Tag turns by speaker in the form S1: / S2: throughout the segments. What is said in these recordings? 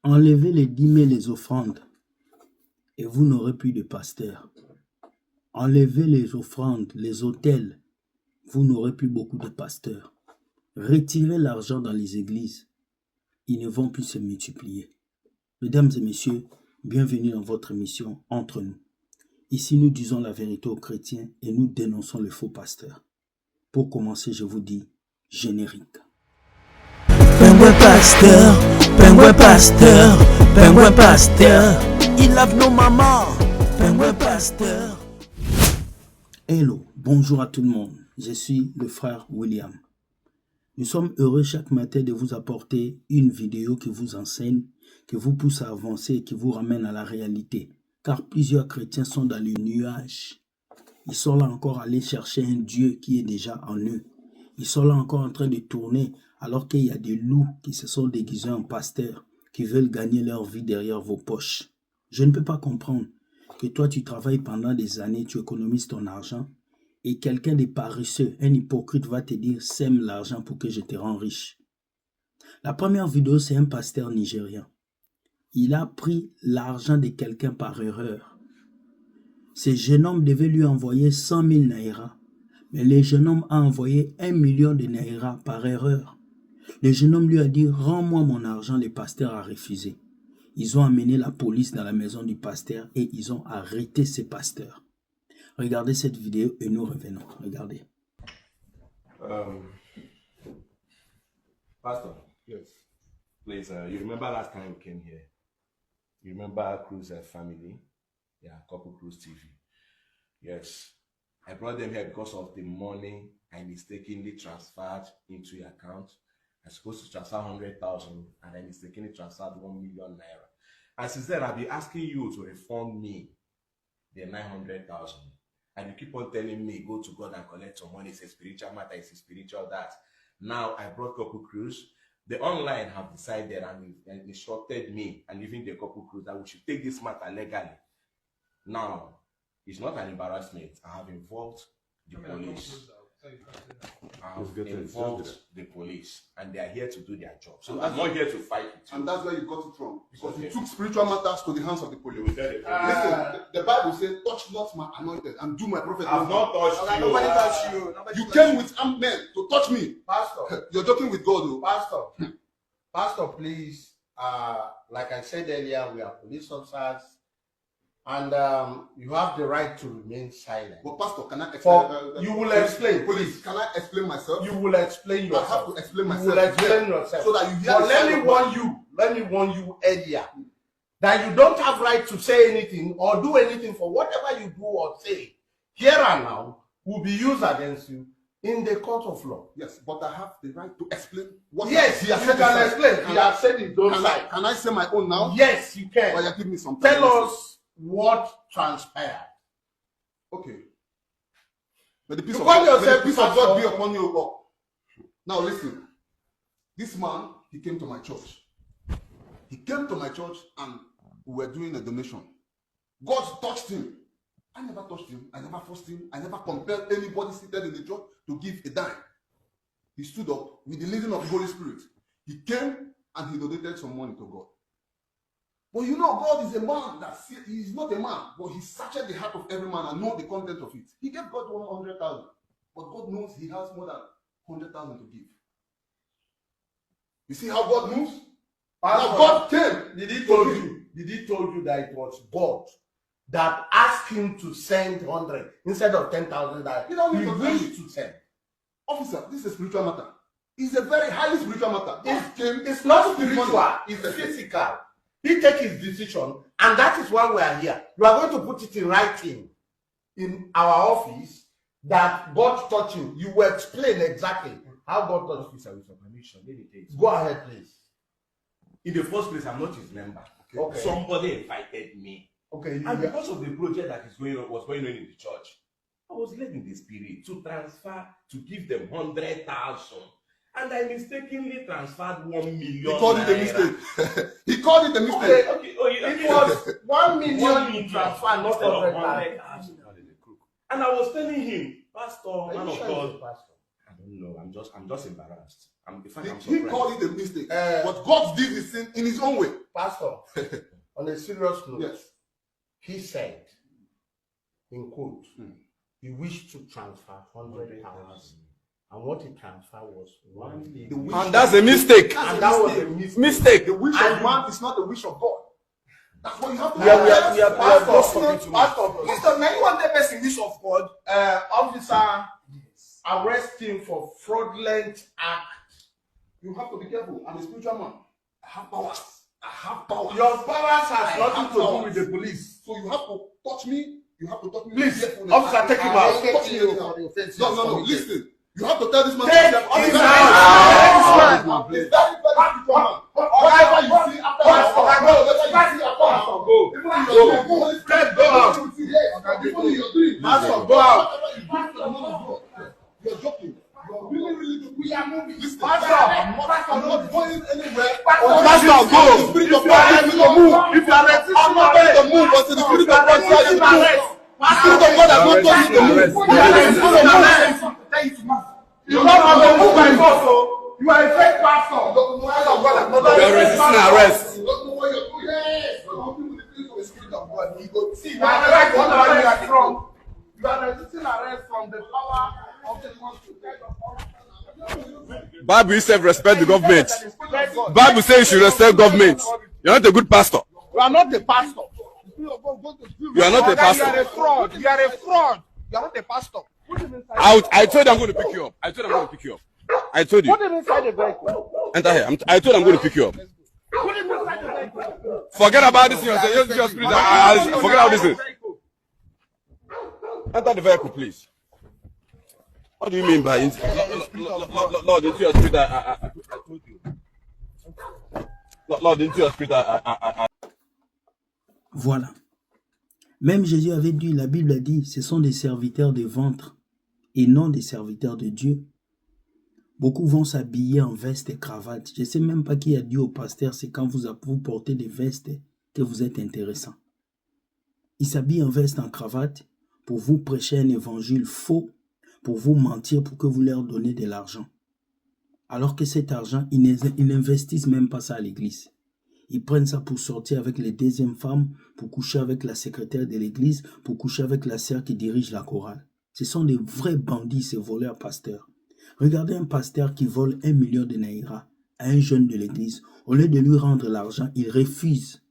S1: Enlevez les dîmes et les offrandes, et vous n'aurez plus de pasteur. Enlevez les offrandes, les autels, vous n'aurez plus beaucoup de pasteurs. Retirez l'argent dans les églises, ils ne vont plus se multiplier. Mesdames et messieurs, bienvenue dans votre émission Entre nous. Ici, nous disons la vérité aux chrétiens et nous dénonçons les faux pasteurs. Pour commencer, je vous dis générique.
S2: Pengwe pasteur, il lave nos mamans. Pengwe pasteur.
S1: Hello, bonjour à tout le monde. Je suis le frère William. Nous sommes heureux chaque matin de vous apporter une vidéo qui vous enseigne, qui vous pousse à avancer et qui vous ramène à la réalité. Car plusieurs chrétiens sont dans les nuages. Ils sont là encore à aller chercher un Dieu qui est déjà en eux. Ils sont là encore en train de tourner alors qu'il y a des loups qui se sont déguisés en pasteurs, qui veulent gagner leur vie derrière vos poches. Je ne peux pas comprendre que toi tu travailles pendant des années, tu économises ton argent et quelqu'un de paresseux, un hypocrite va te dire « sème l'argent pour que je te rends riche ». La première vidéo, c'est un pasteur nigérien. Il a pris l'argent de quelqu'un par erreur. Ce jeune homme devait lui envoyer 100 000 naira. Mais le jeune homme a envoyé 1 million de naira par erreur. Le jeune homme lui a dit « rends-moi mon argent », le pasteur a refusé. Ils ont amené la police dans la maison du pasteur et ils ont arrêté ce pasteur. Regardez cette vidéo et nous revenons. Regardez.
S3: Pastor, yes. Please, you remember last time we came here? You remember Cruz family? Yeah, Couple Cruz TV. Yes. I brought them here because of the money I mistakenly transferred into your account. I'm supposed to transfer 100,000 and I mistakenly transferred 1 million naira. And since then, I've been asking you to refund me the 900,000. And you keep on telling me, go to God and collect some money. It's a spiritual matter, it's a spiritual that. Now I brought Couple Cruz. The online have decided and instructed me and even the Couple Cruz that we should take this matter legally. Now, it's not an embarrassment. I have involved the police. I have involved the police, and they are here to do their job. So I'm not here to fight with you.
S4: And that's where you got it wrong. Because you took spiritual matters to the hands of the police. Listen, the Bible says, touch not my anointed and do my prophet.
S3: I've not touched you.
S4: Nobody touched you. You came with armed men to touch me.
S5: Pastor.
S4: You're joking with God, though.
S5: Pastor, please, like I said earlier, we are police officers. And you have the right to remain silent.
S4: But Pastor, can I explain?
S5: You will explain.
S4: Please, can I explain myself?
S5: You will explain yourself.
S4: I have to explain myself.
S5: You will explain yourself.
S4: So that you hear.
S5: But let me warn you earlier that you don't have right to say anything or do anything for whatever you do or say here and now will be used against you in the court of law.
S4: Yes, but I have the right to explain what.
S5: Yes, you can explain. You have said it. Don't lie.
S4: Can I say my own now?
S5: Yes, you can.
S4: Well, give me some time.
S5: Tell us what transpired.
S4: Okay. But the peace of God be upon you. Now listen. This man, he came to my church. He came to my church and we were doing a donation. God touched him. I never touched him. I never forced him. I never compelled anybody seated in the church to give a dime. He stood up with the leading of the Holy Spirit. He came and he donated some money to God. But you know, God is a man that he is not a man, but he searches the heart of every man and knows the content of it. He gave God 100,000, but God knows he has more than 100,000 to give. You see how God moves? Now God came.
S5: Did he told you that it was God that asked him to send 100 instead of 10,000 that he wished to send?
S4: Officer, this is a spiritual matter. It's a very highly spiritual matter.
S5: It's not spiritual, it's physical. He take his decision, and that is why we are here. We are going to put it in writing in our office that God touched him. You will explain exactly how God touched him.
S3: With your permission, let me tell you.
S5: Go ahead, please.
S3: In the first place, I'm not his member.
S5: Okay.
S3: Somebody invited me.
S5: Okay.
S3: And because of the project that was going on in the church, I was led in the spirit to transfer, to give them 100,000. And I mistakenly transferred 1 million.
S4: He called it a mistake. He called it a mistake.
S3: Okay.
S5: It was 1 million in transfer, not 100,000.
S3: And I was telling him, Pastor, man of God,
S5: Pastor?
S3: I don't know. I'm just embarrassed. I'm
S4: He
S3: surprised.
S4: called it a mistake. But God did his thing in his own way.
S5: Pastor, on a serious note,
S4: Yes.
S5: he said, in quote, he wished to transfer 100,000. And what he transferred was 1 million.
S3: And that's a mistake.
S5: And that was a
S3: Mistake.
S4: The wish of man is not the wish of God. That's what you have to
S5: We are
S4: Pastor,
S5: Mr. Many one the best in wish of God, officer, arrest him for fraudulent act.
S4: You have to be careful. I'm a spiritual man. I have powers. I have powers.
S5: Your powers has nothing to do
S4: powers.
S5: with the police.
S4: So you have to touch me. You have to touch me.
S5: Please,
S4: with carefulness.
S5: officer, take him out.
S4: Touch me anyhow. No. Listen. You have to tell this man.
S5: Take
S4: that-
S5: him
S4: Is
S5: out.
S4: that very spiritual man? Whatever you see after
S5: Pastor,
S4: whatever you see after
S5: go.
S4: even in your dream, Holy Spirit,
S5: Go out.
S4: even in your dream,
S5: Pastor, go out.
S4: whatever you do to the man of God, you're joking. You're really good. We are moving. Listen,
S5: Pastor,
S4: I'm not going anywhere.
S5: Pastor,
S4: The
S5: go.
S4: Spirit
S5: If
S4: of
S5: you are
S4: God
S5: ready
S4: is
S5: to move, if you are ready
S4: I'm not ready to move, but the Spirit of God says you move. The Spirit of God has not told you to move.
S5: You don't have to move by force, so you are a fake pastor.
S3: You're resisting arrest.
S4: You don't know what you're doing. Yes. You're working with the things of the Spirit of God. He goes,
S5: See, you are resisting arrest from. You are resisting arrest from the power of the Constitution.
S3: Bible itself respect the government. Bible says you should respect government. You're not a good pastor.
S5: You are not a pastor.
S3: You are not a
S5: You are
S3: pastor.
S5: a fraud. You are a fraud. You are not a pastor.
S3: I told you I'm going to pick you up. I told you I'm going to pick you up. I told you.
S5: Put him inside the vehicle.
S3: Enter here. I told you I'm going to pick you up.
S5: Put him inside the vehicle.
S3: Forget about this thing. Your spirit. Forget about this thing. Enter the vehicle, please. What do you mean by Lord, into your spirit? I told you. Lord, into your spirit.
S1: Voilà. Même Jésus avait dit, la Bible a dit, ce sont des serviteurs de ventre et non des serviteurs de Dieu. Beaucoup vont s'habiller en veste et cravate. Je ne sais même pas qui a dit au pasteur, c'est quand vous portez des vestes que vous êtes intéressant. Ils s'habillent en veste, en cravate pour vous prêcher un évangile faux, pour vous mentir, pour que vous leur donnez de l'argent. Alors que cet argent, ils n'investissent même pas ça à l'église. Ils prennent ça pour sortir avec les deuxièmes femmes, pour coucher avec la secrétaire de l'église, pour coucher avec la sœur qui dirige la chorale. Ce sont des vrais bandits, ces voleurs pasteurs. Regardez un pasteur qui vole 1 million de naira à un jeune de l'église. Au lieu de lui rendre l'argent, il refuse.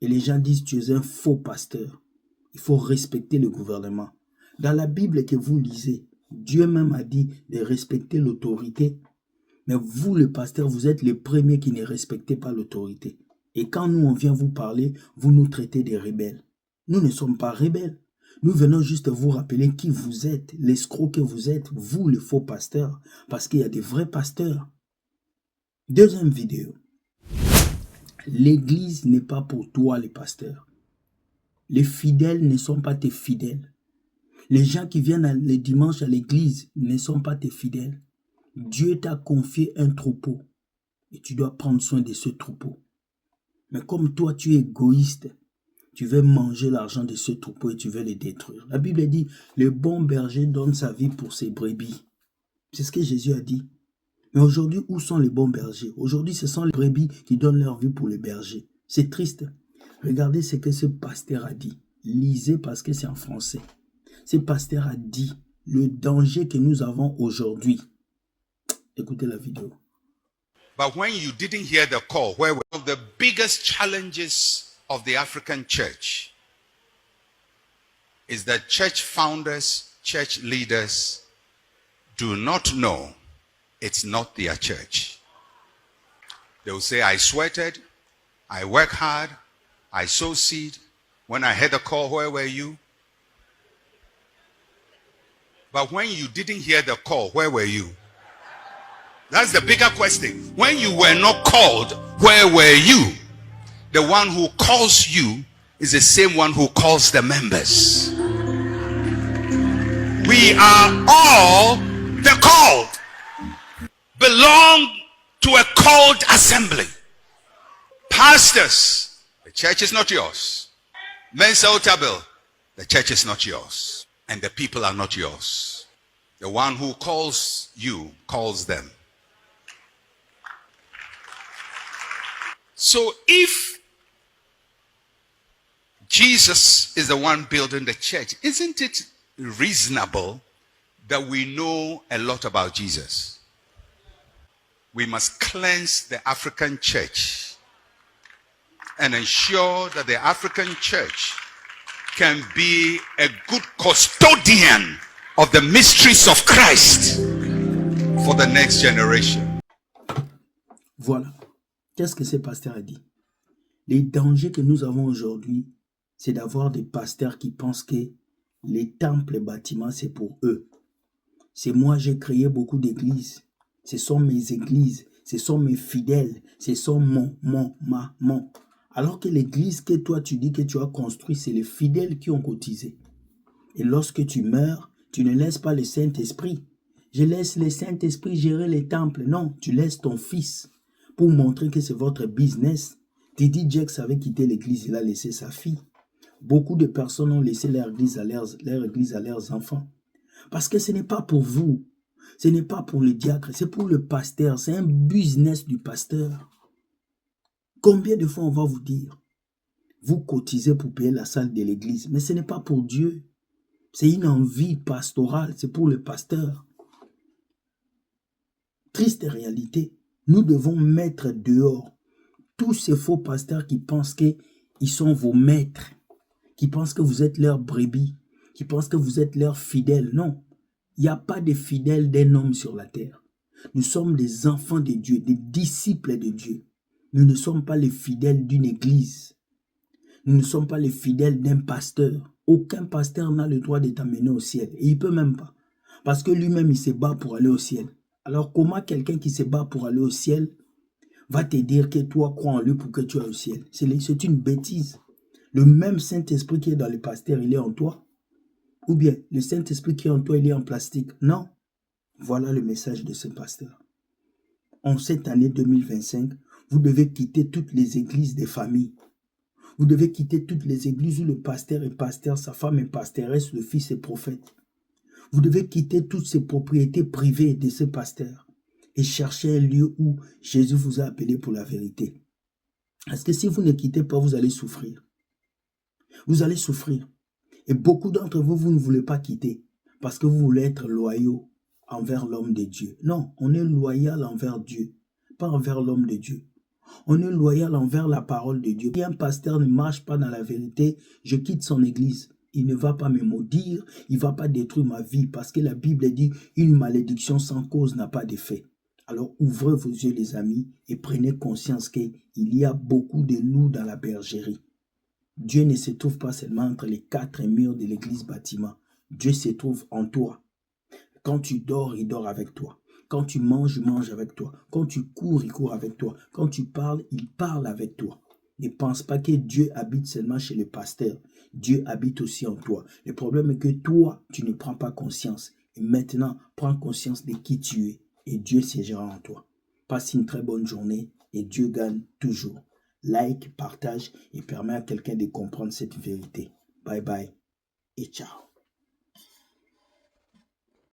S1: Et les gens disent, tu es un faux pasteur. Il faut respecter le gouvernement. Dans la Bible que vous lisez, Dieu même a dit de respecter l'autorité. Mais vous, le pasteur, vous êtes les premiers qui ne respectez pas l'autorité. Et quand nous, on vient vous parler, vous nous traitez de rebelles. Nous ne sommes pas rebelles. Nous venons juste vous rappeler qui vous êtes, l'escroc que vous êtes, vous, le faux pasteur, parce qu'il y a des vrais pasteurs. Deuxième vidéo. L'église n'est pas pour toi, les pasteurs. Les fidèles ne sont pas tes fidèles. Les gens qui viennent le dimanche à l'église ne sont pas tes fidèles. Dieu t'a confié un troupeau et tu dois prendre soin de ce troupeau. Mais comme toi, tu es égoïste, tu veux manger l'argent de ce troupeau et tu veux le détruire. La Bible dit, le bon berger donne sa vie pour ses brebis. C'est ce que Jésus a dit. Mais aujourd'hui, où sont les bons bergers? Aujourd'hui, ce sont les brebis qui donnent leur vie pour les bergers. C'est triste. Regardez ce que ce pasteur a dit. Lisez parce que c'est en français. Ce pasteur a dit le danger que nous avons aujourd'hui. Écoutez la vidéo.
S6: But when you didn't hear the call, where one of the biggest challenges of the African church is that church founders, church leaders do not know it's not their church. They will say, I sweated, I worked hard, I sowed seed. When I heard the call, where were you? But when you didn't hear the call, where were you? That's the bigger question. When you were not called, where were you? The one who calls you is the same one who calls the members. We are all the called. Belong to a called assembly. Pastors, the church is not yours. Mensa Otabil, the church is not yours. And the people are not yours. The one who calls you calls them. So if Jesus is the one building the church, isn't it reasonable that we know a lot about Jesus? We must cleanse the African church and ensure that the African church can be a good custodian of the mysteries of Christ for the next generation.
S1: Voilà. Qu'est-ce que ce pasteur a dit? Les dangers que nous avons aujourd'hui, c'est d'avoir des pasteurs qui pensent que les temples et bâtiments, c'est pour eux. C'est moi, j'ai créé beaucoup d'églises. Ce sont mes églises. Ce sont mes fidèles. Ce sont mon. Alors que l'église que toi, tu dis que tu as construit, c'est les fidèles qui ont cotisé. Et lorsque tu meurs, tu ne laisses pas le Saint-Esprit. Je laisse le Saint-Esprit gérer les temples. Non, tu laisses ton fils pour montrer que c'est votre business. Didi Jax avait quitté l'église, il a laissé sa fille. Beaucoup de personnes ont laissé leur église à leurs enfants. Parce que ce n'est pas pour vous. Ce n'est pas pour le diacre, c'est pour le pasteur. C'est un business du pasteur. Combien de fois on va vous dire, vous cotisez pour payer la salle de l'église, mais ce n'est pas pour Dieu. C'est une envie pastorale, c'est pour le pasteur. Triste réalité, nous devons mettre dehors tous ces faux pasteurs qui pensent qu'ils sont vos maîtres, qui pensent que vous êtes leurs brebis, qui pensent que vous êtes leurs fidèles. Non, il n'y a pas de fidèles d'un homme sur la terre. Nous sommes des enfants de Dieu, des disciples de Dieu. Nous ne sommes pas les fidèles d'une église. Nous ne sommes pas les fidèles d'un pasteur. Aucun pasteur n'a le droit de t'amener au ciel. Et il ne peut même pas. Parce que lui-même, il se bat pour aller au ciel. Alors comment quelqu'un qui se bat pour aller au ciel va te dire que toi, crois en lui pour que tu ailles au ciel? C'est une bêtise. Le même Saint-Esprit qui est dans le pasteur, il est en toi. Ou bien, le Saint-Esprit qui est en toi, il est en plastique. Non. Voilà le message de ce pasteur. En cette année 2025, vous devez quitter toutes les églises des familles. Vous devez quitter toutes les églises où le pasteur est pasteur, sa femme est pastoresse, le fils est prophète. Vous devez quitter toutes ces propriétés privées de ce pasteur et chercher un lieu où Jésus vous a appelé pour la vérité. Parce que si vous ne quittez pas, vous allez souffrir. Vous allez souffrir. Et beaucoup d'entre vous, vous ne voulez pas quitter parce que vous voulez être loyaux envers l'homme de Dieu. Non, on est loyal envers Dieu, pas envers l'homme de Dieu. On est loyal envers la parole de Dieu. Si un pasteur ne marche pas dans la vérité, je quitte son église. Il ne va pas me maudire, il ne va pas détruire ma vie parce que la Bible dit une malédiction sans cause n'a pas d'effet. Alors ouvrez vos yeux les amis et prenez conscience qu'il y a beaucoup de loups dans la bergerie. Dieu ne se trouve pas seulement entre les quatre murs de l'église bâtiment. Dieu se trouve en toi. Quand tu dors, il dort avec toi. Quand tu manges, il mange avec toi. Quand tu cours, il court avec toi. Quand tu parles, il parle avec toi. Ne pense pas que Dieu habite seulement chez le pasteur. Dieu habite aussi en toi. Le problème est que toi, tu ne prends pas conscience. Et maintenant, prends conscience de qui tu es. Et Dieu siégera en toi. Passe une très bonne journée et Dieu gagne toujours. Like, partage et permet à quelqu'un de comprendre cette vérité. Bye bye et ciao.